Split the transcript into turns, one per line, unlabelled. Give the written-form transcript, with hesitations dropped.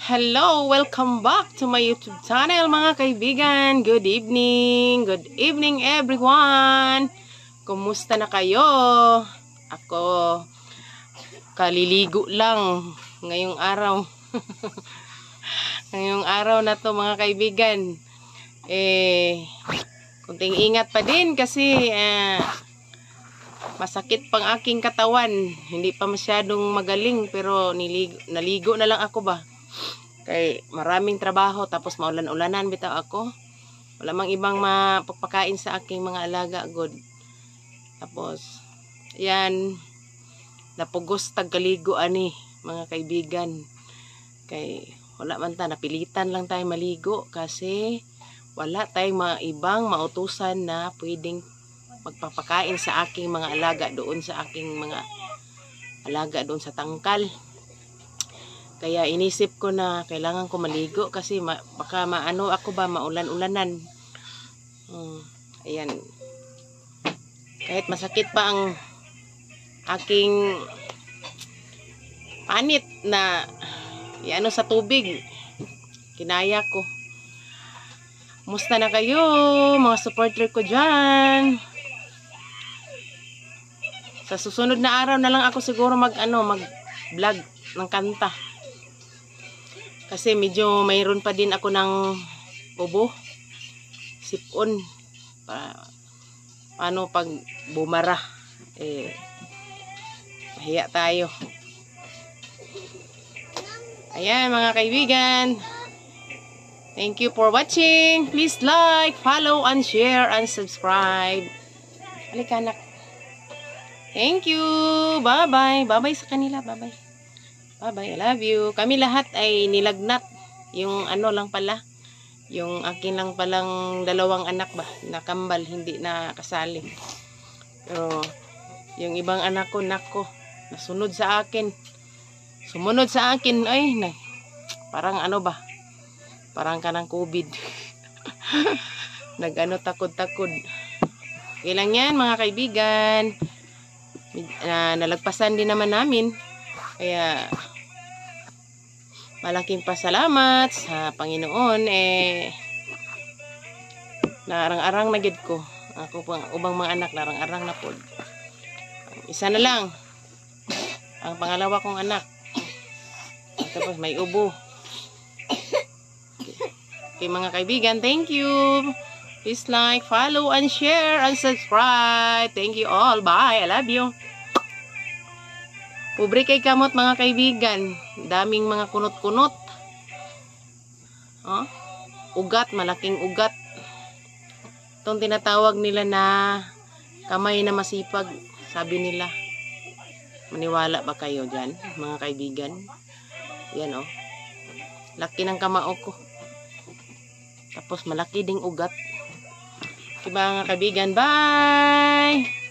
Hello! Welcome back to my YouTube channel mga kaibigan. Good evening! Good evening everyone! Kumusta na kayo? Ako, kaliligo lang ngayong araw. Ngayong araw na to mga kaibigan. Kunting ingat pa din kasi masakit pang aking katawan. Hindi pa masyadong magaling pero naligo na lang ako ba. Kay maraming trabaho tapos maulan-ulanan bitaw ako. Wala mang ibang mapagpakain sa aking mga alaga god. Tapos yan napugos tagkaligo ani mga kaibigan. Kay wala man ta napilitan lang tayo maligo kasi wala tayong mga ibang mautusan na pwedeng magpapakain sa aking mga alaga doon sa aking mga alaga doon sa tangkal. Kaya inisip ko na kailangan ko maligo kasi baka maano ako ba maulan-ulanan. Ayan. Kahit masakit pa ang aking panit na iano sa tubig. Kinaya ko. Musta na kayo mga supporter ko dyan? Sa susunod na araw na lang ako siguro mag-vlog ng kanta. Kasi medyo mayroon pa din ako ng ubo. Sipon. Paano pag bumara. Mahiya tayo. Ayan mga kaibigan. Thank you for watching. Please like, follow, and share, and subscribe. Halika anak. Thank you. Bye-bye. Bye-bye sa kanila. Bye-bye. Bye-bye. I love you. Kami lahat ay nilagnat. Yung ano lang pala. Yung akin lang palang dalawang anak ba. Nakambal. Hindi na kasali. Pero yung ibang anak ko, nako. Nasunod sa akin. Sumunod sa akin. Ay, parang ano ba. Parang kanang COVID. Nag-ano takod-takod. Ilang yan mga kaibigan. Nalagpasan din naman namin. Kaya malaking pasalamat sa Panginoon narang-arang na gid ko. Ako pang ubang mga anak narang-arang na pod. Isa na lang ang pangalawa kong anak. Tapos may ubo. Okay mga kaibigan, thank you. Please like, follow, and share, and subscribe. Thank you all. Bye. I love you. Pobre kay kamot mga kaibigan. Daming mga kunot-kunot. Ugat, malaking ugat. Itong tinatawag nila na kamay na masipag. Sabi nila. Maniwala ba kayo dyan, mga kaibigan? Yan laki ng kamao ko. Tapos malaki ding ugat. Okay mga kaibigan, bye!